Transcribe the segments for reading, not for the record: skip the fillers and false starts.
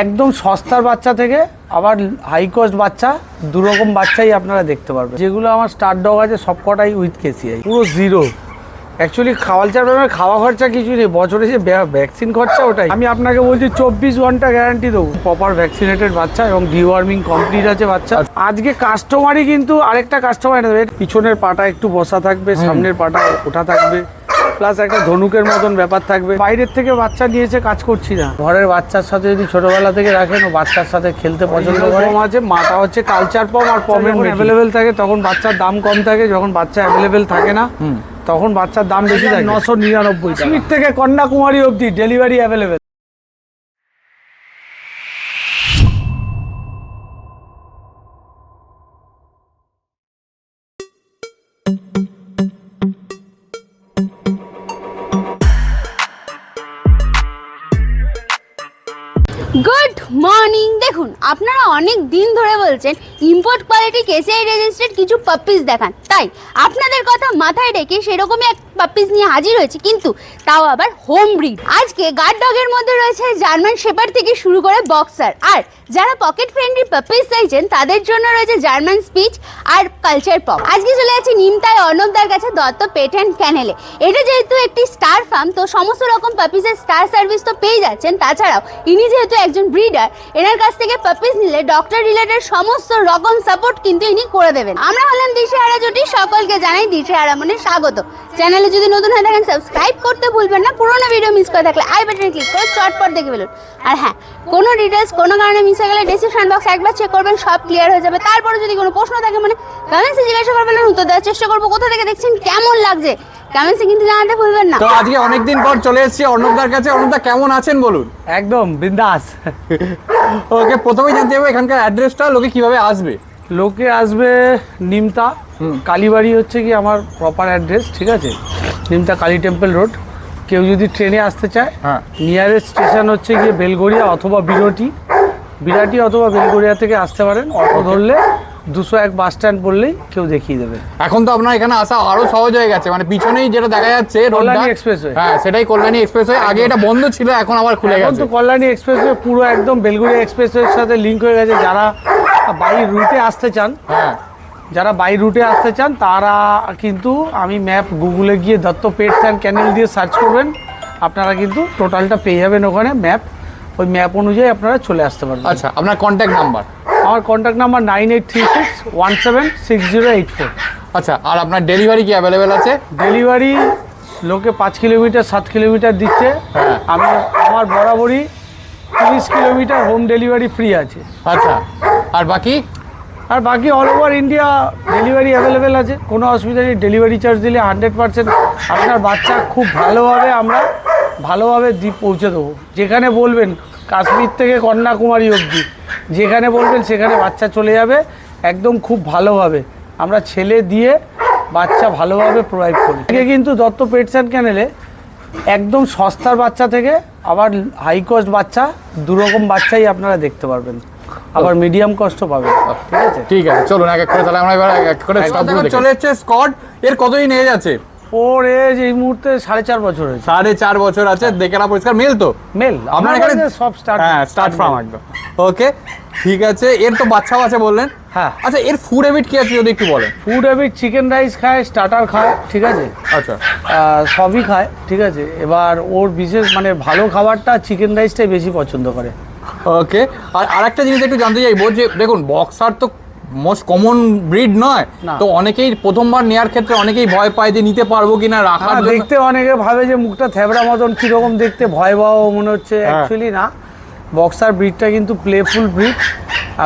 একদম সস্তার বাচ্চা থেকে আবার হাই কস্ট বাচ্চা দুরকম বাচ্চাই আপনারা দেখতে পারবেন। যেগুলো আমার স্টার ডগ আছে সবকটাই উইথ কেসিআই, পুরো জিরো। অ্যাকচুয়ালি খাওয়ালচার ব্যাপারে খাওয়া খরচা কিছু নেই, বছরে যে ভ্যাকসিন খরচা ওটাই। আমি আপনাকে বলছি 24 ঘন্টা গ্যারান্টি দেবো, প্রপার ভ্যাকসিনেটেড বাচ্চা এবং ডিওয়ার্মিং কমপ্লিট আছে বাচ্চা। আজকে কাস্টমারই কিন্তু আরেকটা কাস্টমার নেবে, পিছনের পাটা একটু বসা থাকবে, সামনের পাটা ওঠা থাকবে, প্লাস একটা ধনুকের মতন ব্যাপার থাকবে। বাইরের থেকে বাচ্চা নিয়েছে কাজ করছি না, ঘরের বাচ্চার সাথে যদি ছোটবেলা থেকে রাখেন ও বাচ্চার সাথে খেলতে পছন্দ করে। আছে মাটা হচ্ছে কালচার পম, আর পমের অ্যাভেলেবেল থাকে তখন বাচ্চার দাম কম থাকে, যখন বাচ্চা অ্যাভেলেবেল থাকে না তখন বাচ্চার দাম বেশি থাকে। 999 স্মিথ থেকে কন্যাকুমারী অবধি ডেলিভারি অ্যাভেলেবেল। Good morning. দেখুন, আপনারা অনেক দিন ধরে বলছেন ইম্পোর্ট কোয়ালিটি কেসিআই রেজিস্টার্ড কিছু পাপ্পিস দেখান, তাই আপনাদের কথা মাথায় রেখে সেরকমই এক পাপ্পিস নিয়ে হাজির হয়েছে, কিন্তু তাও আবার হোম ব্রিড। আজকে গার্ড ডগের মধ্যে রয়েছে জার্মান শেপার্ড থেকে শুরু করে বক্সার, আর যারা পকেট ফ্রেন্ডলি পাপ্পিস চাইছেন তাদের জন্য রয়েছে জার্মান স্পিচ আর কালচার পপ। আজকে চলে যাচ্ছি নিমতায় অর্ণবদার কাছে দত্ত পেট অ্যান্ড ক্যানেলে। এটা যেহেতু একটি স্টার ফার্ম, তো সমস্ত রকম পাপ্পিসের স্টার সার্ভিস তো পেয়ে যাচ্ছেন। তাছাড়াও ইনি যেহেতু একজন ব্রিডার, এনার কাছ থেকে পাপ্পিস নিলে ডক্টর রিলেটেড সমস্ত রকম সাপোর্ট কিন্তু ইনি করে দেবেন। আমরা হলাম দিশেহারা জুটি, সকলকে জানাই দিশেহারা মনে স্বাগত। চ্যানেলে যদি নতুন হয়ে থাকেন সাবস্ক্রাইব করতে ভুলবেন না, পুরোনো ভিডিও মিস করে থাকলে আই বাটনে ক্লিক করে চটপট দেখে ফেলুন। আর হ্যাঁ, কোনো ডিটেলস কোনো কারণে মিস হয়ে গেলে ডেসক্রিপশন বক্স একবার চেক করবেন, সব ক্লিয়ার হয়ে যাবে। তারপরে যদি কোনো প্রশ্ন থাকে মানে কমেন্টসে জিজ্ঞাসা করবেন, উত্তর দেওয়ার চেষ্টা করবো। কোথা থেকে দেখছেন, কেমন লাগছে কমেন্টসে কিন্তু জানাতে ভুলবেন না। তো আজকে অনেকদিন পর চলে এসেছি অর্ণবদার কাছে। অর্ণবদা কেমন আছেন বলুন? একদম বিন্দাস। ওকে, প্রথমেই জানতে হবে এখানকার অ্যাড্রেসটা, লোকে কিভাবে আসবে? লোকে আসবে নিমতা কালীবাড়ি হচ্ছে কি আমার প্রপার অ্যাড্রেস, ঠিক আছে? Nimta Kali temple road. কেউ যদি ট্রেনে আসতে চায়, নিয়ারেস্ট স্টেশন হচ্ছে গিয়ে বেলগড়িয়া অথবা বিরাটি অথবা বেলগড়িয়া থেকে আসতে পারেন। অটো ধরলে 201 বাস স্ট্যান্ড বললেই কেউ দেখিয়ে দেবে। এখন তো আপনার এখানে আসা আরো সহজ হয়ে গেছে, মানে পিছনেই যেটা দেখা যাচ্ছে কল্যাণী এক্সপ্রেসওয়ে, হ্যাঁ সেটাই কল্যাণী এক্সপ্রেসওয়ে। আগে এটা বন্ধ ছিল, এখন আবার খুলে গেছে। এখন তো কল্যাণী এক্সপ্রেসওয়ে পুরো একদম বেলগড়িয়া এক্সপ্রেসওয়ের সাথে লিংক হয়ে গেছে। যারা বাই রুটে আসতে চান, তারা কিন্তু আমি ম্যাপ গুগলে গিয়ে দত্ত পেটস অ্যান্ড ক্যানেল দিয়ে সার্চ করবেন, আপনারা কিন্তু টোটালটা পেয়ে যাবেন ওখানে ম্যাপ। ওই ম্যাপ অনুযায়ী আপনারা চলে আসতে পারবেন। আচ্ছা, আপনার কন্ট্যাক্ট নাম্বার? আমার কন্ট্যাক্ট নাম্বার 9836176084। আচ্ছা, আর আপনার ডেলিভারি কি অ্যাভেলেবেল আছে? ডেলিভারি লোকে 5 কিলোমিটার 7 কিলোমিটার দিচ্ছে, আমার বরাবরই 30 কিলোমিটার হোম ডেলিভারি ফ্রি আছে। আচ্ছা, আর বাকি all over India delivery available আছে, কোনো অসুবিধা নেই। ডেলিভারি চার্জ দিলে 100% আপনার বাচ্চা খুব আমরা ভালোভাবে পৌঁছে দেবো। যেখানে বলবেন, কাশ্মীর থেকে কন্যাকুমারী অবধি যেখানে বলবেন সেখানে বাচ্চা চলে যাবে একদম খুব ভালোভাবে। আমরা ছেলে দিয়ে বাচ্চা ভালোভাবে প্রোভাইড করি। কিন্তু দত্ত পেটস অ্যান্ড ক্যানেলে একদম সস্তার বাচ্চা থেকে আবার হাই কস্ট বাচ্চা দুরকম বাচ্চাই আপনারা দেখতে পারবেন, আবার মিডিয়াম কস্টও পাবেন। ঠিক আছে, চলুন এক এক করে তাহলে আমরা এবার এক করে চলে যাচ্ছে। স্কট এর কতদিন এজ আছে? ওর এজ এই মুহূর্তে 4.5 বছর হয়েছে। 4.5 বছর আছে। দেখে না পরিষ্কার, মেল তো? মেল। আপনার এখানে সব স্টার্ট ফার্ম একদম। ওকে, ঠিক আছে। এর তো বাচ্চাও আছে বললেন? হ্যাঁ। আচ্ছা, এর ফুড হ্যাবিট কি আছে যদি একটু বলেন? ফুড হ্যাবিট চিকেন রাইস খায়, স্টার্টার খায়, ঠিক আছে? আচ্ছা, সবই খায়, ঠিক আছে। এবার ওর বিশেষ মানে ভালো খাবারটা চিকেন রাইসটাই বেশি পছন্দ করে। ওকে, আর আরেকটা জিনিস একটু জানতে চাইবো যে দেখুন, বক্সার তো মোস্ট কমন ব্রিড নয়, তো অনেকেই প্রথমবার নেওয়ার ক্ষেত্রে অনেকেই ভয় পায় যে নিতে পারবো কিনা রাখার জন্য। দেখতে অনেকে ভাবে যে মুখটা থ্যাবড়া মতন কিরকম দেখতে, ভয় মনে হচ্ছে। অ্যাকচুয়ালি না, বক্সার ব্রিডটা কিন্তু প্লেফুল ব্রিড।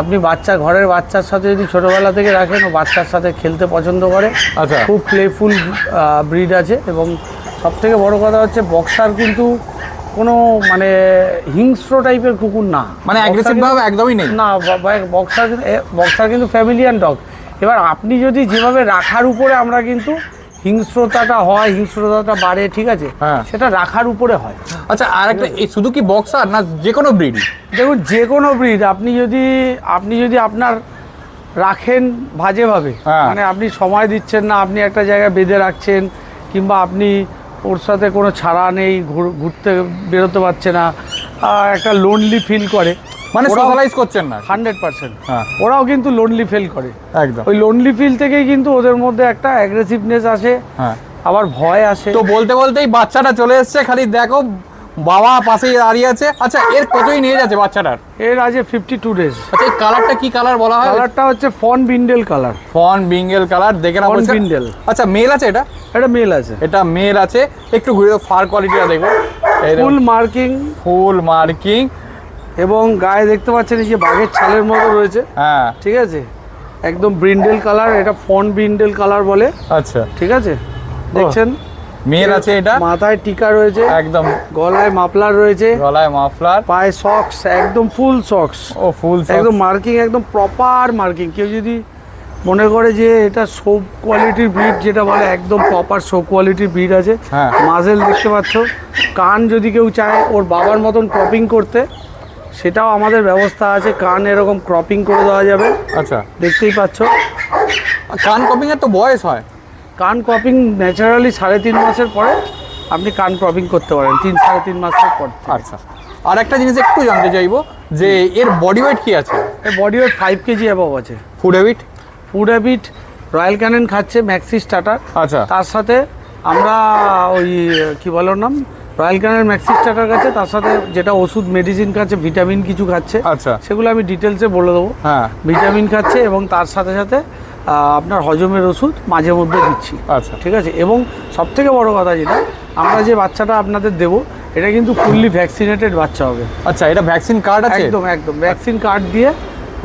আপনি ঘরের বাচ্চার সাথে যদি ছোটোবেলা থেকে রাখেন, ও বাচ্চার সাথে খেলতে পছন্দ করে। আচ্ছা, খুব প্লেফুল ব্রিড আছে। এবং সবথেকে বড় কথা হচ্ছে বক্সার কিন্তু কোনো মানে হিংস্র টাইপের কুকুর না, মানে অ্যাগ্রেসিভ ভাব একদমই নেই না। বক্সার কিন্তু ফ্যামিলিয়ান ডগ। এবার আপনি যদি যেভাবে রাখার উপরে আমরা কিন্তু হিংস্রতাটা বাড়ে, ঠিক আছে, সেটা রাখার উপরে হয়। আচ্ছা, আর একটা শুধু কি বক্সার না যে কোনো ব্রিড? দেখুন, যে কোনো ব্রিড আপনি যদি আপনার রাখেন বাজেভাবে, মানে আপনি সময় দিচ্ছেন না, আপনি একটা জায়গায় বেঁধে রাখছেন, কিংবা আপনি ওর সাথে কোনো ছাড়া নেই, ঘুরতে বেরোতে পারছে না, একটা লোনলি ফিল করে, মানে সোশ্যালাইজ করছেন না 100%। হ্যাঁ। ওরাও কিন্তু লোনলি ফিল করে, একদম। ওই লোনলি ফিল থেকেই কিন্তু ওদের মধ্যে একটা অ্যাগ্রেসিভনেস আসে, হ্যাঁ, আবার ভয় আসে। তো বলতে বলতেই বাচ্চাটা চলে এসছে, খালি দেখো বাবা পাশেই দাঁড়িয়ে আছে। আচ্ছা, এর কতই নিয়ে যাচ্ছে বাচ্চাটার? এর আজ 52 ডেজ। আচ্ছা, এই কালারটা কি কালার বলা হয়? কালারটা হচ্ছে ফন বিন্ডেল কালার। ফন বিঙ্গেল কালার, দেখে না ফন বলছে। বিন্ডেল। আচ্ছা, মেল আছে এটা? এটা মেল আছে, এটা মেল আছে। একটু ঘুরে ফার কোয়ালিটিটা দেখো, ফুল মার্কিং, ফুল মার্কিং, এবং গায়ে দেখতে পাচ্ছেন এই যে বাঘের ছালের মতো রয়েছে। হ্যাঁ, ঠিক আছে, একদম ব্রিন্ডেল কালার, এটা ফন ব্রিন্ডেল কালার বলে। আচ্ছা, ঠিক আছে, দেখছেন মেল আছে এটা। মাথায় টিকা রয়েছে, একদম গলায় মাফলার রয়েছে, গলায় মাফলার, পায়ে সক্স, একদম ফুল সক্স, ও ফুল একদম মার্কিং, একদম প্রপার মার্কিং। কেউ যদি মনে করে যে এটা সোপ কোয়ালিটির ব্রিড যেটা বলে, একদম প্রপার সোপ কোয়ালিটির ব্রিড আছে। হ্যাঁ। মাজেল দেখতে পাচ্ছ, কান যদি কেউ চায় ওর বাবার মতন ক্রপিং করতে, সেটাও আমাদের ব্যবস্থা আছে, কান এরকম ক্রপিং করে দেওয়া যাবে। আচ্ছা, দেখতেই পাচ্ছ, কান কপিং এর তো বয়স হয়? কান ক্রপিং ন্যাচারালি 3.5 মাসের পরে আপনি কান ক্রপিং করতে পারেন, 3-3.5 মাসের পর। আচ্ছা, আর একটা জিনিস একটু জানতে চাইবো যে এর বডি ওয়েট কি আছে? এর বডি ওয়েট 5 কেজি অ্যাবভ আছে। Food habit? Food habit royal Canon খাচ্ছে, ম্যাক্সি স্টার্টার। আচ্ছা, তার সাথে আমরা ওই কি বলো নাম, রয়্যাল ক্যানেন ম্যাক্সি স্টার্টার খাচ্ছে, তার সাথে যেটা ওষুধ মেডিসিন খাচ্ছে, ভিটামিন কিছু খাচ্ছে। আচ্ছা, সেগুলো আমি ডিটেলসে বলে দেবো। হ্যাঁ, ভিটামিন খাচ্ছে এবং তার সাথে সাথে আপনার হজমের ওষুধ মাঝে মধ্যে দিচ্ছি। আচ্ছা, ঠিক আছে, এবং সবথেকে বড় কথা যেটা, আমরা যে বাচ্চাটা আপনাদের দেবো এটা কিন্তু ফুললি ভ্যাকসিনেটেড বাচ্চা হবে। আচ্ছা, এটা ভ্যাকসিন কার্ড আছে? একদম একদম ভ্যাকসিন কার্ড দিয়ে,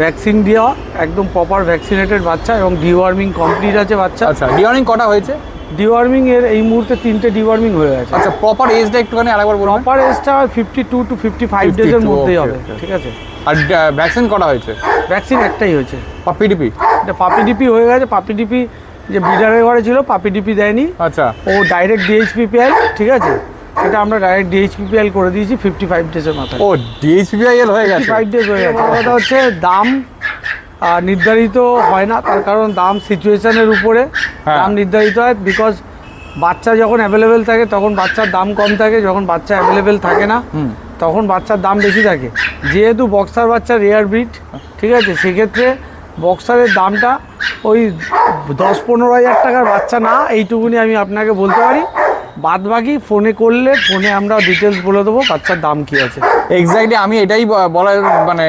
ভ্যাকসিন দেওয়া, একদম প্রপার ভ্যাকসিনেটেড বাচ্চা, এবং ডিওয়ার্মিং কমপ্লিট আছে বাচ্চা। আচ্ছা, ডিওয়ার্মিং কটা হয়েছে? ডিওয়ার্মিং এর এই মুহূর্তে 3টে ডিওয়ার্মিং হয়ে গেছে। আচ্ছা, প্রপার এজটা একটুখানি আরেকবার বলুন। প্রপার এজটা 52 to 55 ডেজের 52, মধ্যেই okay, হবে। okay. ঠিক আছে, আর ভ্যাকসিন কটা হয়েছে? ভ্যাকসিন একটাই হয়েছে, পিডিপি? এটা পাপি ডিপি হয়ে গেছে। পাপি ডিপি যে ব্রিডারের ঘরে ছিল, পাপি ডিপি দেয়নি, আচ্ছা, ও ডাইরেক্ট ডিএইচপিপিএল। ঠিক আছে, সেটা আমরা ডাইরেক্ট ডিএইচপিপিএল করে দিয়েছি 55 ডেজের মাথায়। ও ডিএইচপিআইএল হয়ে গেছে? 55 ডেজ হয়ে গেছে। কথা হচ্ছে দাম নির্ধারিত হয় না, তার কারণ দাম সিচুয়েশনের উপরে হ্যাঁ। দাম নির্ধারিত হয়। বিকজ বাচ্চা যখন অ্যাভেলেবেল থাকে তখন বাচ্চার দাম কম থাকে, যখন বাচ্চা অ্যাভেলেবেল থাকে না তখন বাচ্চার দাম বেশি থাকে। যেহেতু বক্সার বাচ্চা রেয়ার ব্রিড, ঠিক আছে, সেক্ষেত্রে বক্সারের দামটা ওই 10-15 হাজার টাকার বাচ্চা না, এইটুকুনি আমি আপনাকে বলতে পারি। বাদ বাকি ফোনে করলে, ফোনে আমরা ডিটেলস বলে দেবো বাচ্চার দাম কি আছে। এক্স্যাক্টলি, আমি এটাই বলার মানে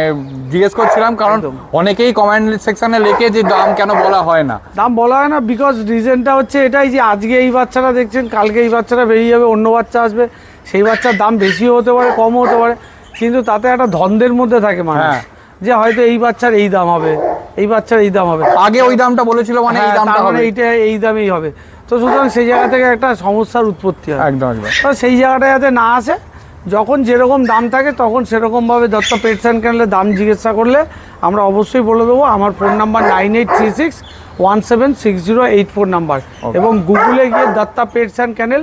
জিজ্ঞেস করছিলাম, কারণ একদম। অনেকেই কমেন্ট সেকশনে লিখে যে দাম কেন বলা হয় না। দাম বলা হয় না বিকজ রিজনটা হচ্ছে এটাই যে আজকে এই বাচ্চাটা দেখছেন, কালকে এই বাচ্চাটা বেরিয়ে যাবে, অন্য বাচ্চা আসবে, সেই বাচ্চার দাম বেশিও হতে পারে, কমও হতে পারে, কিন্তু তাতে একটা ধন্দের মধ্যে থাকে মানুষ, হ্যাঁ। যে হয়তো এই বাচ্চার এই দাম হবে, এই বাচ্চার এই দাম হবে, আগে ওই দামটা বলেছিল মানে এই হ্যাঁ, দামটা তার মানে হবে। এইটা এই দামেই হবে। তো সুতরাং সেই জায়গা থেকে একটা সমস্যার উৎপত্তি হয়। একদম একদম। তো সেই জায়গাটা যাতে না আসে, যখন যেরকম দাম থাকে তখন সেরকমভাবে দত্ত পেটস অ্যান্ড ক্যানেলের দাম জিজ্ঞাসা করলে আমরা অবশ্যই বলে দেবো। আমার ফোন নাম্বার 9836176084 নাম্বার, এবং গুগলে গিয়ে Datta pets and kennel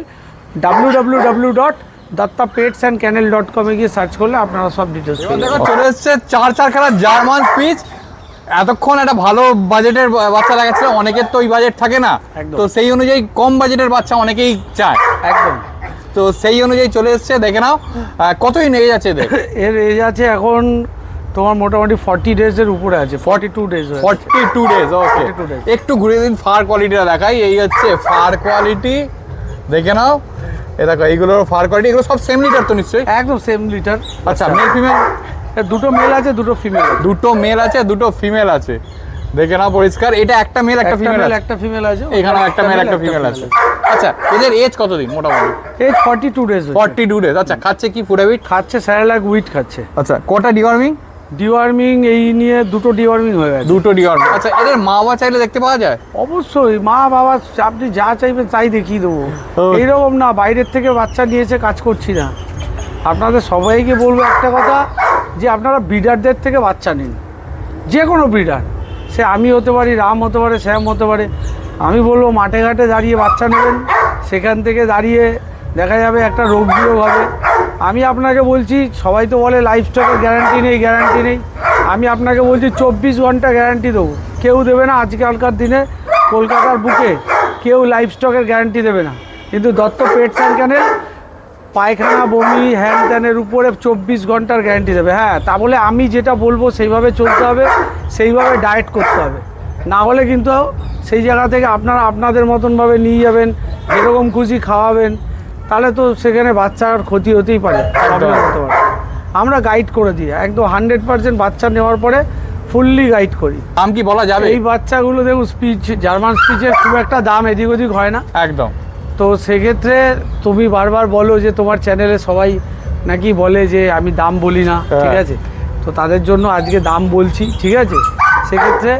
www.dattapetsandkennel.com এ গিয়ে সার্চ করলে আপনারা সব ডিটেলস পেয়ে দেখো যাবেন। চলে এসছে 4 খেলার জার্মান স্পিচ। এতক্ষণ একটা ভালো বাজেটের বাচ্চা দেখাচ্ছিল, অনেকের তো ওই বাজেট থাকে না, একদম। তো সেই অনুযায়ী কম বাজেটের বাচ্চা অনেকেই চায়, একদম। তো সেই অনুযায়ী চলে এসছে। দেখে নাও কতই নিয়ে যাচ্ছে এদের। এর এজ আছে এখন তোমার মোটামুটি 40 ডেজের উপরে আছে, 42 ডেজ 42 ডেজ। ওকে, 42 days। একটু ঘুরে দিন ফার কোয়ালিটিটা দেখাই। এই হচ্ছে ফার কোয়ালিটি, দেখে নাও। এ দেখো এইগুলোর ফার কোয়ালিটি, এগুলো সব সেম লিটার তো নিশ্চয়ই? একদম সেম লিটার। আচ্ছা, মেল ফিমেল? দুটো মেল আছে, দুটো ফিমেল আছে। দুটো মেল আছে, দুটো ফিমেল আছে, দেখে নাও পরিষ্কার। এটা একটা মেল একটা ফিমেল আছে, একটা ফিমেল আছে, এখানেও একটা মেল একটা ফিমেল আছে। আচ্ছা, এদের এজ কতদিন মোটামুটি? Age 42 days. 42 ডেজ। আচ্ছা, খাচ্ছে কি ফুড হ্যাবিট? খাচ্ছে স্যারেলাক উইট খাচ্ছে। আচ্ছা, কটা ডিওয়ার্মিং? ডিওয়ার্মিং এই নিয়ে দুটো ডিওয়ার্মিং হয়ে গেছে। দুটো ডিওয়ার্মিং। আচ্ছা, এদের মা বাবা চাইলে দেখতে পাওয়া যায়? অবশ্যই, মা বাবা আপনি যা চাইবেন তাই দেখিয়ে দেবো। এইরকম না বাইরের থেকে বাচ্চা নিয়েছে কাজ করছি না। আপনাদের সবাইকে বলবো একটা কথা, যে আপনারা ব্রিডারদের থেকে বাচ্চা নিন, যে কোনো ব্রিডার, সে আমি হতে পারি, রাম হতে পারে, শ্যাম হতে পারে। আমি বলবো মাঠে ঘাটে দাঁড়িয়ে বাচ্চা নেবেন, সেখান থেকে দাঁড়িয়ে দেখা যাবে একটা রোগ বিয়োগ হবে। আমি আপনাকে বলছি, সবাই তো বলে লাইফ স্টকের গ্যারান্টি নেই, গ্যারান্টি নেই। আমি আপনাকে বলছি 24 ঘন্টা গ্যারান্টি দেবো। কেউ দেবে না আজকালকার দিনে কলকাতার বুকে, কেউ লাইফ স্টকের গ্যারান্টি দেবে না, কিন্তু দত্ত পেটস অ্যান্ড ক্যানেল পায়খানা বমি হ্যান ত্যানের উপরে 24 ঘন্টার গ্যারান্টি দেবে। হ্যাঁ, তা বলে আমি যেটা বলবো সেইভাবে চলতে হবে, সেইভাবে ডায়েট করতে হবে, না হলে কিন্তু সেই জায়গা থেকে আপনারা আপনাদের মতনভাবে নিয়ে যাবেন, যেরকম খুশি খাওয়াবেন, তাহলে তো সেখানে বাচ্চার ক্ষতি হতেই পারে, প্রবলেম হতে পারে। আমরা গাইড করে দিই একদম 100% বাচ্চা নেওয়ার পরে ফুললি গাইড করি। দাম কি বলা যাবে? এই বাচ্চাগুলো দেখুন, স্পিচ জার্মান স্পিচের খুব একটা দাম এদিক ওদিক হয় না একদম। তো সেক্ষেত্রে তুমি বারবার বলো যে তোমার চ্যানেলে সবাই নাকি বলে যে আমি দাম বলি না, ঠিক আছে, তো তাদের জন্য আজকে দাম বলছি, ঠিক আছে। সেক্ষেত্রে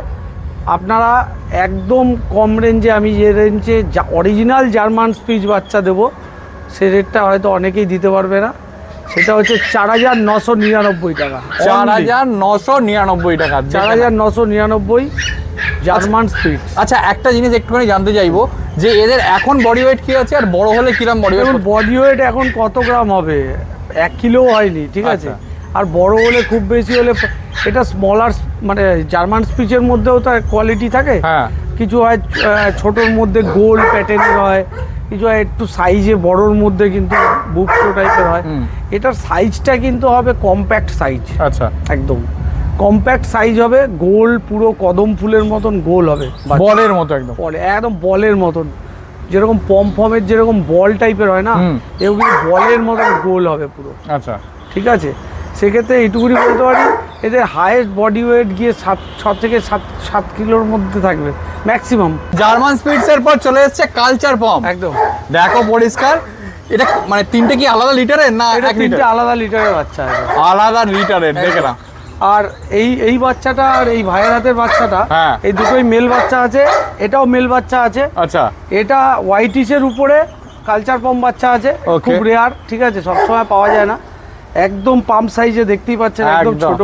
আপনারা একদম কম রেঞ্জে, আমি যে রেঞ্জে অরিজিনাল জার্মান স্পিচ বাচ্চা দেবো সে রেটটা হয়তো অনেকেই দিতে পারবে না, সেটা হচ্ছে 4,999 টাকা। 4,999 টাকা। 4,999 জার্মান স্পিচ। আচ্ছা, একটা জিনিস একটুখানি জানতে চাইবো যে এদের এখন বডি ওয়েট কি আছে, আর বড় হলে কিরম বডি ওয়েট? বডি ওয়েট এখন কত গ্রাম হবে, 1 কিলো হয়নি, ঠিক আছে। আর বড় হলে খুব বেশি হলে, এটা স্মলার মানে জার্মান স্পিচের মধ্যেও তো কোয়ালিটি থাকে, হ্যাঁ, কিছু হয় ছোটোর মধ্যে গোল প্যাটার্নের হয়, কিছু হয় একটু সাইজে বড়োর মধ্যে কিন্তু বুকটো টাইপের হয়। এটার সাইজটা কিন্তু হবে কম্প্যাক্ট সাইজ। আচ্ছা, একদম কম্প্যাক্ট সাইজ হবে, গোল পুরো কদম ফুলের মতন গোল হবে, বলের মতো একদম, একদম বলের মতন, যেরকম পমের যেরকম বল টাইপের হয় না, এগুলো বলের মতন গোল হবে পুরো। আচ্ছা, ঠিক আছে। সেক্ষেত্রে এইটুকুনি বলতে পারি, এদের হাইয়েস্ট বডি ওয়েট গিয়ে 6 থেকে 7 কিলোর মধ্যে থাকবে ম্যাক্সিমাম। জার্মান স্পিডসের পর চলে এসেছে কালচার পম। একদম দেখো পরিষ্কার, এটা মানে তিনটে কি আলাদা লিটারের না? এটা 3টে আলাদা লিটারের বাচ্চা আছে, আলাদা লিটারের, দেখে না। আর এই বাচ্চাটা আর এই ভাইয়ের হাতের বাচ্চাটা, হ্যাঁ, এই দুটোই মেল বাচ্চা আছে, এটাও মেল বাচ্চা আছে। আচ্ছা, এটা হোয়াইটিশের উপরে কালচার পম বাচ্চা আছে, খুব রেয়ার, ঠিক আছে, সবসময় পাওয়া যায় না। একদম পাম্প সাইজে দেখতেই পাচ্ছেন, একদম ছোট,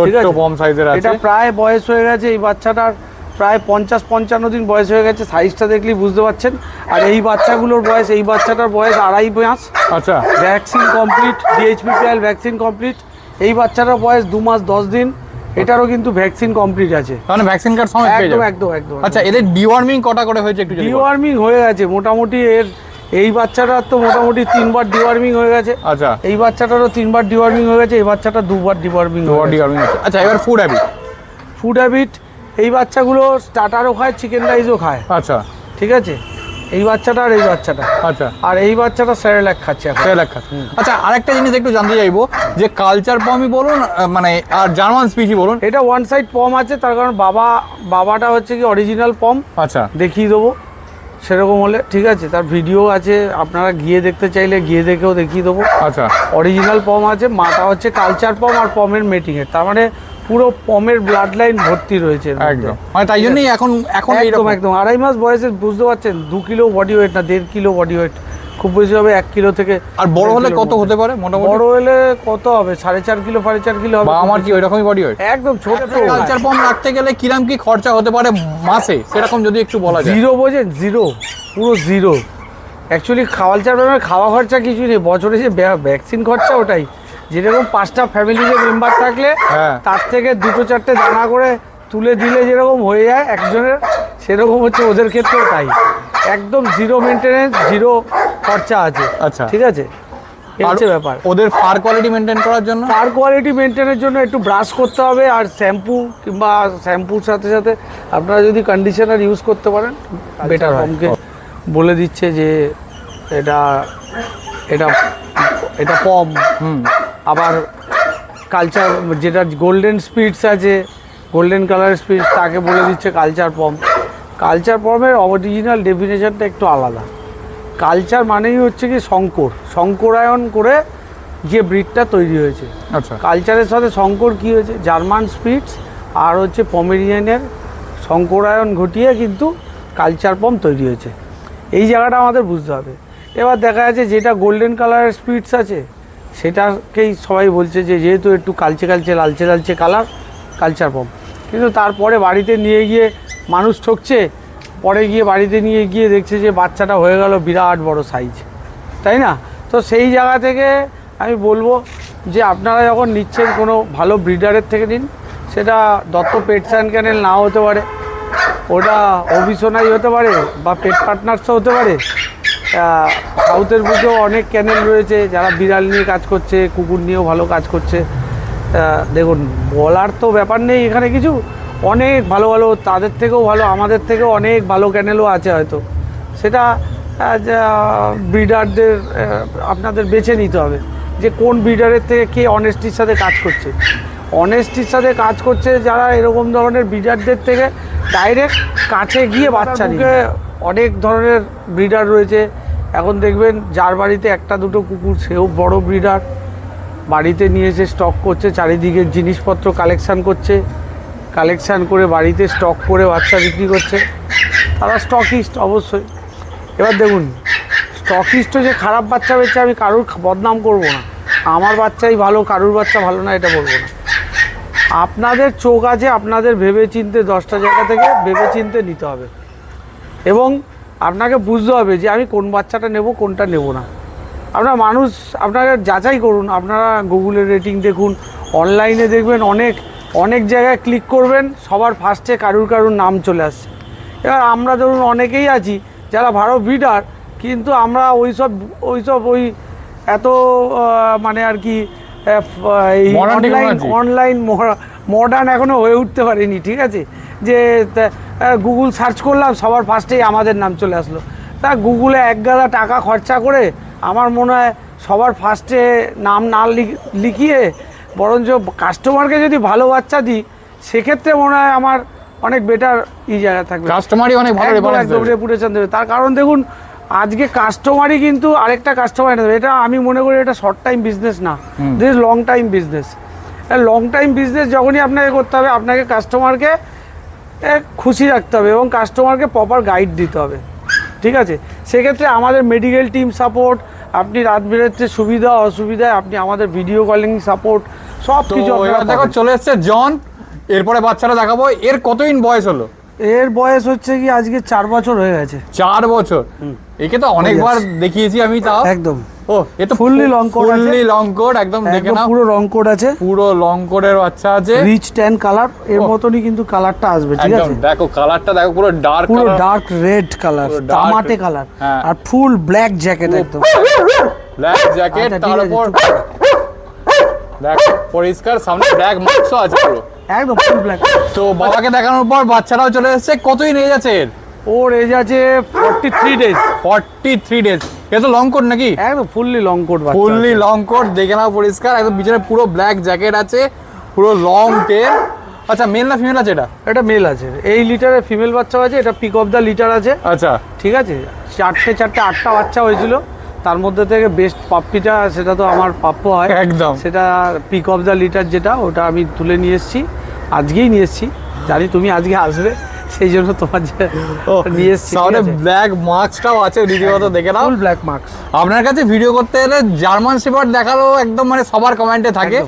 ঠিক আছে, পম সাইজের আছে। এটা প্রায় বয়স হয়ে গেছে এই বাচ্চাটার, প্রায় 50-55 দিন বয়স হয়ে গেছে, সাইজটা দেখলেই বুঝতে পারছেন। আর এই বাচ্চাগুলোর বয়স, এই বাচ্চাটার বয়স 2.5 মাস। আচ্ছা, vaccine complete, DHPPL vaccine complete. এই বাচ্চাটার বয়স 2 মাস 10 দিন, এটারও কিন্তু ভ্যাকসিন কমপ্লিট আছে, মানে ভ্যাকসিন কার্ড সমেত পেয়ে একদম যাবে। একদম একদম। আচ্ছা, এদের ডিওয়ার্মিং কটা করে হয়েছে একটু যদি বলেন? ডিওয়ার্মিং হয়ে গেছে মোটামুটি, এই বাচ্চাটার তো মোটামুটি 3বার ডিওয়ার্মিং হয়ে গেছে। আচ্ছা, এই বাচ্চাটারও 3বার ডিওয়ার্মিং হয়ে গেছে, এই বাচ্চাটা 2বার ডিওয়ার্মিং আছে। আচ্ছা, এবার ফুড হ্যাবিট। এই বাচ্চাগুলো স্টার্টারও খায়, চিকেন রাইসও খায়। আচ্ছা, ঠিক আছে, এই বাচ্চাটা আর এই বাচ্চাটা। আচ্ছা, আর এই বাচ্চাটা সেরেলাক খাচ্ছে এখন। সেরেলাক খাচ্ছে। আচ্ছা, আরেকটা জিনিস একটু জানতে চাইবো যে কালচার পমই বলুন মানে আর জার্মান স্পিচই বলুন, এটা ওয়ান সাইড পম আছে, তার কারণ বাবাটা হচ্ছে কি অরিজিনাল পম। আচ্ছা, দেখিয়ে দেবো সেরকম হলে, ঠিক আছে, তার ভিডিও আছে, আপনারা গিয়ে দেখতে চাইলে গিয়ে দেখেও দেখিয়ে দেবো। আচ্ছা, অরিজিনাল পম আছে, মাটা হচ্ছে কালচার পম আর পমের মেটিংয়ের, তার মানে পুরো পমের ব্লাড লাইন ভর্তি রয়েছে একদম, মানে তাই জন্যই এখন একদম একদম 2.5 মাস বয়সে, বুঝতে পারছেন, 2 কিলো বডি ওয়েট না, 1.5 কিলো বডি ওয়েট, খুব বেশি হবে 1 কিলো থেকে। আর বড় হলে কত হতে পারে মোটামুটি? বড় হলে কত হবে, 4.5 কিলো 4.5 কিলো হবে। বা আমার কি ওইরকমই বডি ওয়েট? একদম ছোট। কালচার পম রাখতে গেলে কিরম কি খরচা হতে পারে মাসে, সেরকম যদি একটু বলা যায়। জিরো বোঝেন, জিরো, পুরো জিরো। অ্যাকচুয়ালি কালচার পমের খাওয়া খরচা কিছু নেই, বছরে যে ভ্যাকসিন খরচা ওটাই, যেরকম 5টা ফ্যামিলিতে মেম্বার থাকলে তার থেকে 2-4টে দানা করে তুলে দিলে যেরকম হয়ে যায় একজনের, সেরকম হচ্ছে ওদের ক্ষেত্রেও তাই, একদম জিরো মেনটেনেন্স, জিরো খরচা আছে। আচ্ছা, ঠিক আছে, এই হচ্ছে ব্যাপার। ওদের ফার কোয়ালিটি মেনটেন করার জন্য, ফার কোয়ালিটি মেনটেনের জন্য একটু ব্রাশ করতে হবে, আর শ্যাম্পু, কিংবা শ্যাম্পুর সাথে সাথে আপনারা যদি কন্ডিশনার ইউজ করতে পারেন বেটার হয়। আমাকে বলে দিচ্ছে যে এটা এটা এটা পম, আবার কালচার যেটা গোল্ডেন স্পিডস আছে, গোল্ডেন কালার স্পিডস, তাকে বলে দিচ্ছে কালচার পম। কালচার পমের অরিজিনাল ডেফিনেশনটা একটু আলাদা। কালচার মানেই হচ্ছে কি শঙ্করায়ন করে যে ব্রিডটা তৈরি হয়েছে। আচ্ছা, কালচারের সাথে শঙ্কর কী হয়েছে, জার্মান স্পিডস আর হচ্ছে পমেরিয়ানের শঙ্করায়ন ঘটিয়ে কিন্তু কালচার পম তৈরি হয়েছে, এই জায়গাটা আমাদের বুঝতে হবে। এবার দেখা যাচ্ছে যেটা গোল্ডেন কালারের স্পিডস আছে সেটাকেই সবাই বলছে যে যেহেতু একটু কালচে লালচে কালার, কালচার পম। কিন্তু তারপরে বাড়িতে নিয়ে গিয়ে মানুষ ঠকছে, পরে গিয়ে বাড়িতে নিয়ে গিয়ে দেখছে যে বাচ্চাটা হয়ে গেল বিরাট বড় সাইজ, তাই না? তো সেই জায়গা থেকে আমি বলবো যে আপনারা যখন নিচ্ছেন কোনো ভালো ব্রিডারের থেকে নিন, সেটা দত্ত পেটস অ্যান্ড ক্যানেল নাও হতে পারে, ওটা অভিসোনাই হতে পারে, বা পেট পার্টনার্সও হতে পারে, সাউথের বুকেও অনেক ক্যানেল রয়েছে যারা বিড়াল নিয়ে কাজ করছে, কুকুর নিয়েও ভালো কাজ করছে। দেখুন বলার তো ব্যাপার নেই এখানে কিছু, অনেক ভালো ভালো, তাদের থেকেও ভালো, আমাদের থেকেও অনেক ভালো ক্যানেলও আছে হয়তো। সেটা ব্রিডারদের আপনাদের বেছে নিতে হবে যে কোন ব্রিডারের থেকে কে অনেস্টির সাথে কাজ করছে। অনেস্টির সাথে কাজ করছে যারা এরকম ধরনের ব্রিডারদের থেকে ডাইরেক্ট কাছে গিয়ে বাচ্চা নিয়ে। অনেক ধরনের ব্রিডার রয়েছে এখন, দেখবেন যার বাড়িতে একটা দুটো কুকুর সেও বড় ব্রিডার, বাড়িতে নিয়ে এসে স্টক করছে, চারিদিকে জিনিসপত্র কালেকশান করে বাড়িতে স্টক করে বাচ্চা বিক্রি করছে। তারা স্টকিস্ট অবশ্যই। এবার দেখুন স্টকিস্ট যে খারাপ বাচ্চা বেচে আমি কারুর বদনাম করব না, আমার বাচ্চাই ভালো কারুর বাচ্চা ভালো না এটা বলবো না। আপনাদের চোখ আছে, আপনাদের ভেবেচিন্তে 10টা জায়গা থেকে ভেবেচিন্তে নিতে হবে এবং আপনাকে বুঝতে হবে যে আমি কোন বাচ্চাটা নেব কোনটা নেব না। আপনার মানুষ আপনারা যাচাই করুন, আপনারা গুগলের রেটিং দেখুন, অনলাইনে দেখবেন অনেক জায়গায় ক্লিক করবেন, সবার ফার্স্টে কারুর নাম চলে আসছে। এবার আমরা ধরুন অনেকেই আছি যারা ভালো ব্রিডার, কিন্তু আমরা ওই এত মানে আর কি এই অনলাইন মডার্ন এখনও হয়ে উঠতে পারিনি, ঠিক আছে? যে গুগল সার্চ করলাম সবার ফার্স্টেই আমাদের নাম চলে আসলো। তা গুগলে এক গাদা টাকা খরচা করে আমার মনে হয় সবার ফার্স্টে নাম না লিখিয়ে বরঞ্চ কাস্টমারকে যদি ভালো বাচ্চা দিই সেক্ষেত্রে মনে হয় আমার অনেক বেটার জায়গা থাকবে, কাস্টমারই অনেক ভালো রেপুটেশন দেবে। তার কারণ দেখুন আজকে কাস্টমারই কিন্তু আরেকটা কাস্টমার নেবে, এটা আমি মনে করি এটা শর্ট টাইম বিজনেস না, this is long time business. Long time business যখনই আপনাকে করতে হবে আপনাকে কাস্টমারকে খুশি রাখতে হবে এবং কাস্টমারকে প্রপার গাইড দিতে হবে, ঠিক আছে? সেক্ষেত্রে আমাদের মেডিকেল টিম সাপোর্ট, আপনি রাত বেরোতে সুবিধা অসুবিধায় আপনি আমাদের ভিডিও কলিং সাপোর্ট সব কিছু। দেখো চলে এসছে জন, এরপরে বাচ্চাটা দেখাবো। এর কতদিন বয়স হলো? এর বয়স হচ্ছে কি আজকে 4 বছর হয়ে গেছে। 4 বছর? একে তো অনেকবার দেখিয়েছি আমি, তাও একদম। ও এ তো ফুললি লং কোড একদম দেখে নাও, পুরো লং কোড আছে, পুরো লং কোডের বাচ্চা আছে, রিচ ট্যান কালার, এর মতনই কিন্তু কালারটা আসবে, ঠিক আছে? দেখো কালারটা দেখো, পুরো ডার্ক রেড কালার, তামাটে কালার, আর ফুল ব্ল্যাক জ্যাকেট, একদম ব্ল্যাক জ্যাকেট, তার উপর ব্ল্যাক পরিষ্কার, সামনে ব্ল্যাক মার্কসও আছে পুরো একদম ফুল ব্ল্যাক। তো বাবাকে দেখানোর পর বাচ্চাটাও চলে এসেছে। কতদিন এজ আছে এর? ওর এজ আছে 43 ডেজ। 43 ডেজ। এ তো লং কোট নাকি? একদম ফুললি লং কোট বাচ্চা, ফুললি লং কোট, দেখে নাও পরিষ্কার একদম, পিছনে পুরো ব্ল্যাক জ্যাকেট আছে, পুরো লং টেল। আচ্ছা মেল না ফিমেল আছে এটা? এটা মেল আছে। এই লিটারে ফিমেল বাচ্চা আছে, এটা পিক অফ দ্য লিটার আছে। আচ্ছা ঠিক আছে, 8টা বাচ্চা হয়েছিল, তার মধ্যে থেকে বেস্ট পাপ্পিটা সেটা তো আমার প্রাপ্য হয় একদম, সেটা পিক অফ দ্য লিটার যেটা, ওটা আমি তুলে নিয়ে এসেছি, আজকেই নিয়ে এসেছি, জানি তুমি আজকে আসবে সেই জন্য তোমার নিয়ে এসেছি। সামনে ব্ল্যাক মার্কসটাও আছে রীতিমতো, দেখে নাও ফুল ব্ল্যাক মার্কস। আপনার কাছে ভিডিও করতে গেলে জার্মান শেপার্ড দেখালো একদম, মানে সবার কমেন্টে থাকে,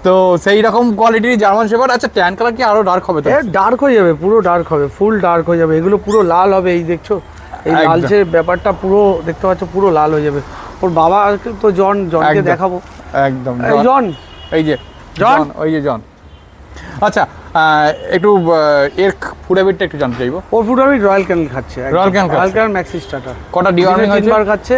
তো সেই রকম কোয়ালিটির জার্মান শেপার্ড। আচ্ছা ট্যান কালার কি আরো ডার্ক হবে? তো ডার্ক হয়ে যাবে, পুরো ডার্ক হবে, ফুল ডার্ক হয়ে যাবে, এগুলো পুরো লাল হবে, এই দেখছো এই লালচে ব্যাপারটা পুরো দেখতে পাচ্ছ, পুরো লাল হয়ে যাবে। ওর বাবা তো জনকে দেখাবো, একদম জন, এই যে জন, ওই যে জন। আচ্ছা একটু এর ফুডাবিটটা একটু জানতে চাইবো। ওর ফুডাবিট রয়্যাল ক্যানেল খাচ্ছে, রয়্যাল ক্যানেল ম্যাক্সি স্টার্টার। কটা ডিওয়ার্মিং হয়েছে? 3বার খাচ্ছে,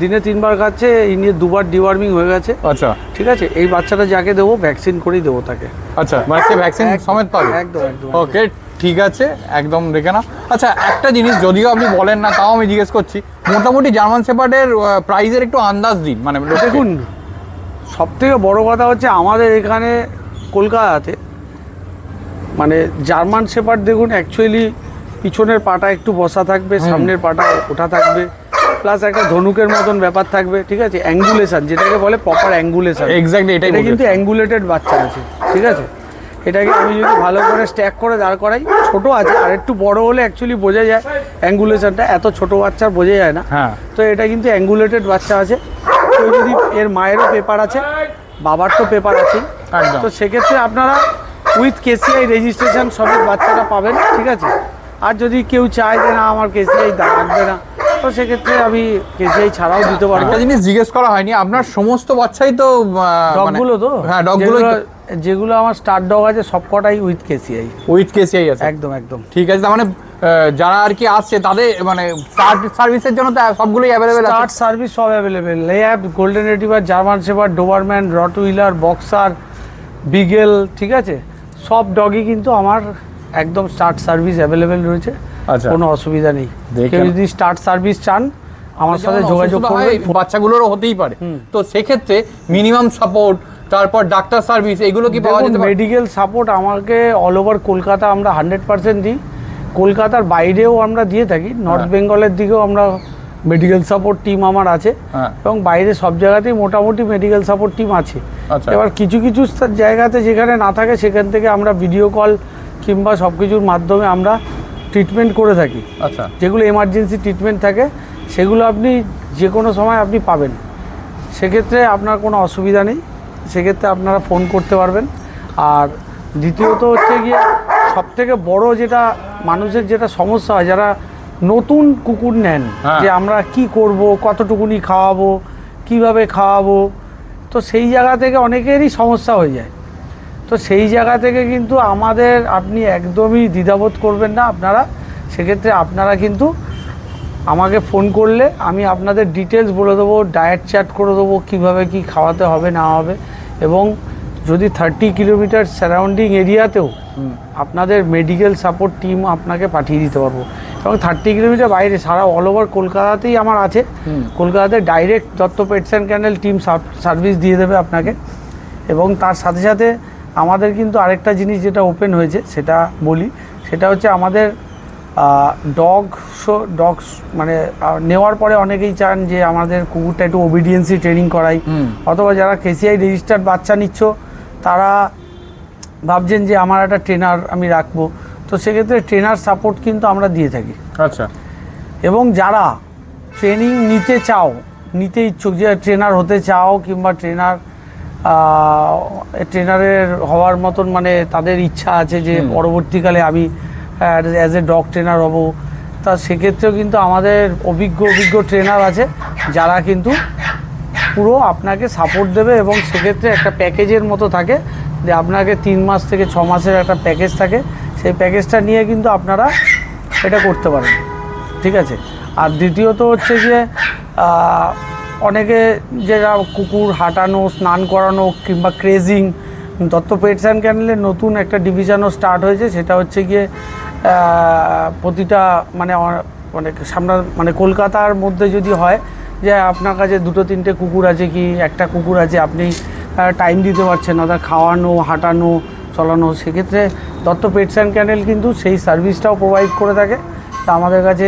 দিনে 3বার খাচ্ছে, এই নিয়ে 2বার ডিওয়ার্মিং হয়ে গেছে। আচ্ছা ঠিক আছে, এই বাচ্চাটা যাকে দেবো ভ্যাকসিন করেই দেবো তাকে। আচ্ছা মানে সে ভ্যাকসিন সমেত পাবে? একদম একদম। ওকে ঠিক আছে, একদম দেখে নাও। আচ্ছা একটা জিনিস যদিও আপনি বলেন না, তাও আমি জিজ্ঞেস করছি, মোটামুটি জার্মান শেপার্ডের প্রাইসের একটু আন্দাজ দিন। মানে দেখুন সব থেকে বড় কথা হচ্ছে আমাদের এখানে কলকাতাতে মানে জার্মান শেপার্ড দেখুন অ্যাকচুয়ালি পিছনের পাটা একটু বসা থাকবে, সামনের পাটা ওঠা থাকবে, প্লাস একটা ধনুকের মতন ব্যাপার থাকবে, ঠিক আছে? অ্যাঙ্গুলেশন যেটাকে বলে প্রপার অ্যাঙ্গুলেশন, এক্স্যাক্টলি এটাই কিন্তু অ্যাঙ্গুলেটেড বাচ্চা আছে, ঠিক আছে? এটাকে আমি যদি ভালো করে স্ট্যাক করে দাঁড় করাই, ছোট আছে আর একটু বড় হলে অ্যাকচুয়ালি বোঝা যায় অ্যাঙ্গুলেশনটা, এত ছোট বাচ্চার বোঝা যায় না। হ্যাঁ, তো এটা কিন্তু অ্যাঙ্গুলেটেড বাচ্চা আছে। তো যদি এর মায়েরও পেপার আছে, বাবার তো পেপার আছেই, তো সেক্ষেত্রে আপনারা উইথ কেসিআই রেজিস্ট্রেশন সমেত বাচ্চাটা পাবেন, ঠিক আছে? আর যদি কেউ চায় যে না আমার কেসিআই লাগবে না, তো সেক্ষেত্রে আমি কেসিআই ছাড়াও দিতে পারবো। একটা জিনিস জিজ্ঞেস করা হয়নি, আপনার সমস্ত বাচ্চাই তো ডগগুলো তো? হ্যাঁ ডগগুলো, যেগুলো আমার স্টার ডগ আছে সব কটাই উইথ কেসিআই। উইথ কেসিআই আছে? একদম একদম। ঠিক আছে, তার মানে যারা আর কি আসছে তাদের মানে সার্ভিসের জন্য তো সবগুলোই অ্যাভেলেবেল আছে? স্টার্ট সার্ভিস সব available, lab, golden retriever, German shepherd, Doberman, Rottweiler, boxer, beagle, ঠিক আছে, সব ডগই কিন্তু আমার একদম স্টার্ট সার্ভিস অ্যাভেলেবেল রয়েছে। আচ্ছা, কোনো অসুবিধা নেই। দেখেন। কেউ যদি স্টার্ট সার্ভিস চান আমার সাথে যোগাযোগ করবেন। বাচ্চাগুলোরও হতেই পারে, তো সেক্ষেত্রে মিনিমাম সাপোর্ট, তারপর ডাক্তার সার্ভিস এগুলো কি পাওয়া যেতে পারে? মেডিকেল সাপোর্ট আমাকে অল ওভার কলকাতা আমরা 100% দিই, কলকাতার বাইরেও আমরা দিয়ে থাকি, নর্থ বেঙ্গলের দিকেও আমরা মেডিকেল সাপোর্ট টিম আমার আছে, এবং বাইরে সব জায়গাতেই মোটামুটি মেডিকেল সাপোর্ট টিম আছে। এবার কিছু কিছু জায়গাতে যেখানে না থাকে সেখান থেকে আমরা ভিডিও কল কিংবা সব কিছুর মাধ্যমে আমরা ট্রিটমেন্ট করে থাকি। আচ্ছা, যেগুলো এমার্জেন্সি ট্রিটমেন্ট থাকে সেগুলো আপনি যে কোনো সময় আপনি পাবেন, সেক্ষেত্রে আপনার কোনো অসুবিধা নেই, সেক্ষেত্রে আপনারা ফোন করতে পারবেন। আর দ্বিতীয়ত হচ্ছে গিয়ে সবথেকে বড় যেটা মানুষের যেটা সমস্যা হয়, যারা নতুন কুকুর নেন, যে আমরা কি করব, কতটুকুনি খাওয়াবো, কিভাবে খাওয়াবো, তো সেই জায়গা থেকে অনেকেরই সমস্যা হয়ে যায়। তো সেই জায়গা থেকে কিন্তু আমাদের আপনি একদমই দ্বিধাবোধ করবেন না আপনারা, সেক্ষেত্রে আপনারা কিন্তু আমাকে ফোন করলে আমি আপনাদের ডিটেলস বলে দেবো, ডায়েট চার্ট করে দেবো, কীভাবে কি খাওয়াতে হবে না হবে, এবং যদি 30 কিলোমিটার সারাউন্ডিং এরিয়াতেও আপনাদের মেডিকেল সাপোর্ট টিম আপনাকে পাঠিয়ে দিতে পারবো। এবং 30 কিলোমিটার বাইরে সারা অল ওভার কলকাতাতেই আমার আছে, কলকাতাতে direct Dutta pets and kennel team service দিয়ে দেবে আপনাকে। এবং তার সাথে সাথে আমাদের কিন্তু আরেকটা জিনিস যেটা ওপেন হয়েছে সেটা বলি, সেটা হচ্ছে আমাদের ডগস মানে নেওয়ার পরে অনেকেই চান যে আমাদের কুকুরটা একটু ওবিডিয়েন্সি ট্রেনিং করাই, অথবা যারা কেসিআই রেজিস্টার্ড বাচ্চা নিচ্ছ তারা ভাবছেন যে আমার একটা ট্রেনার আমি রাখবো, তো সেক্ষেত্রে ট্রেনার সাপোর্ট কিন্তু আমরা দিয়ে থাকি। আচ্ছা, এবং যারা ট্রেনিং নিতে চাও, নিতে ইচ্ছুক, যে ট্রেনার হতে চাও কিংবা ট্রেনারের হওয়ার মতন মানে তাদের ইচ্ছা আছে যে পরবর্তীকালে আমি অ্যাজ এ ডগ ট্রেনার হব, তা সেক্ষেত্রেও কিন্তু আমাদের অভিজ্ঞ ট্রেনার আছে যারা কিন্তু পুরো আপনাকে সাপোর্ট দেবে। এবং সেক্ষেত্রে একটা প্যাকেজের মতো থাকে যে আপনাকে 3 মাস থেকে 6 মাসের একটা প্যাকেজ থাকে, সেই প্যাকেজটা নিয়ে কিন্তু আপনারা এটা করতে পারেন, ঠিক আছে। আর দ্বিতীয়ত হচ্ছে যে অনেকে যেটা কুকুর হাঁটানো, স্নান করানো কিংবা ক্রেজিং, দত্ত পেটস অ্যান্ড ক্যানেলের নতুন একটা ডিভিশনও স্টার্ট হয়েছে, সেটা হচ্ছে গিয়ে প্রতিটা মানে সামনে মানে কলকাতার মধ্যে যদি হয় যে আপনার কাছে 2-3টে কুকুর আছে কি একটা কুকুর আছে, আপনি টাইম দিতে পারছেন না তার খাওয়ানো, হাঁটানো, চলানো, সেক্ষেত্রে দত্ত পেটস অ্যান্ড ক্যানেল কিন্তু সেই সার্ভিসটাও প্রোভাইড করে থাকে। তা আমাদের কাছে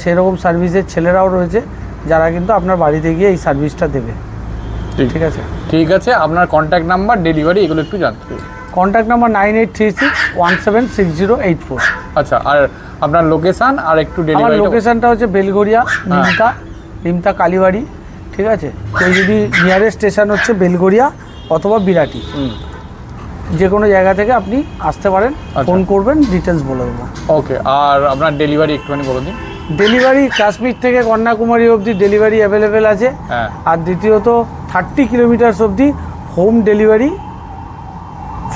সেরকম সার্ভিসের ছেলেরাও রয়েছে যারা কিন্তু আপনার বাড়িতে গিয়ে এই সার্ভিসটা দেবে। ঠিক আছে, ঠিক আছে। আপনার কন্ট্যাক্ট নাম্বার, ডেলিভারি এগুলো একটু জানতে চাই। Contact number 9836176084। আচ্ছা, আর আপনার লোকেশান আর একটু আমার ডেলিভারি? লোকেশানটা হচ্ছে বেলগড়িয়া, নিমতা কালীবাড়ি, ঠিক আছে। তো যদি নিয়ারেস্ট স্টেশন হচ্ছে বেলগড়িয়া অথবা বিরাটি, যে কোনো জায়গা থেকে আপনি আসতে পারেন, ফোন করবেন, ডিটেলস বলে দেবো। ওকে, আর আপনার ডেলিভারি একটুখানি বলে দিন। ডেলিভারি কাশ্মীর থেকে কন্যাকুমারী অবধি ডেলিভারি অ্যাভেলেবেল আছে। আর দ্বিতীয়ত 30 কিলোমিটার অবধি হোম ডেলিভারি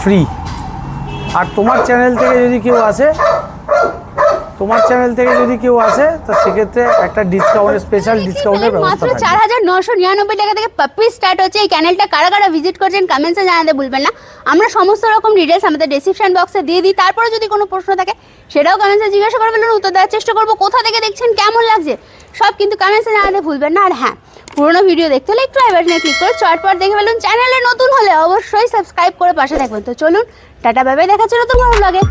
ফ্রি। আর তোমার চ্যানেল থেকে যদি কেউ আসে তো সেক্ষেত্রে একটা ডিসকাউন্ট, স্পেশাল ডিসকাউন্টের ব্যবস্থা মাত্র থাকবে। 4999 টাকা থেকে পাপ্পি স্টার্ট হচ্ছে। এই চ্যানেলটা কারা কারা ভিজিট করছেন কমেন্টসে জানাতে ভুলবেন না। আমরা সমস্ত রকম ডিটেলস আমাদের ডেসক্রিপশন বক্সে দিয়ে দিই, তারপরে যদি কোনো প্রশ্ন থাকে সেটাও কমেন্টসে জিজ্ঞাসা করবেন, উত্তর দেওয়ার চেষ্টা করবো। কোথা থেকে দেখছেন, কেমন লাগছে, সব কিন্তু কমেন্টসে জানাতে ভুলবেন না। আর হ্যাঁ, পুরোনো ভিডিও দেখতে হলে একটু আই বাটনে ক্লিক করে চটপট দেখে ফেলুন। চ্যানেলে নতুন হলে অবশ্যই সাবস্ক্রাইব করে পাশে থাকবেন। তো চলুন, টাটা, বাই বাই, দেখা হচ্ছে নতুন কোনো ব্লগে।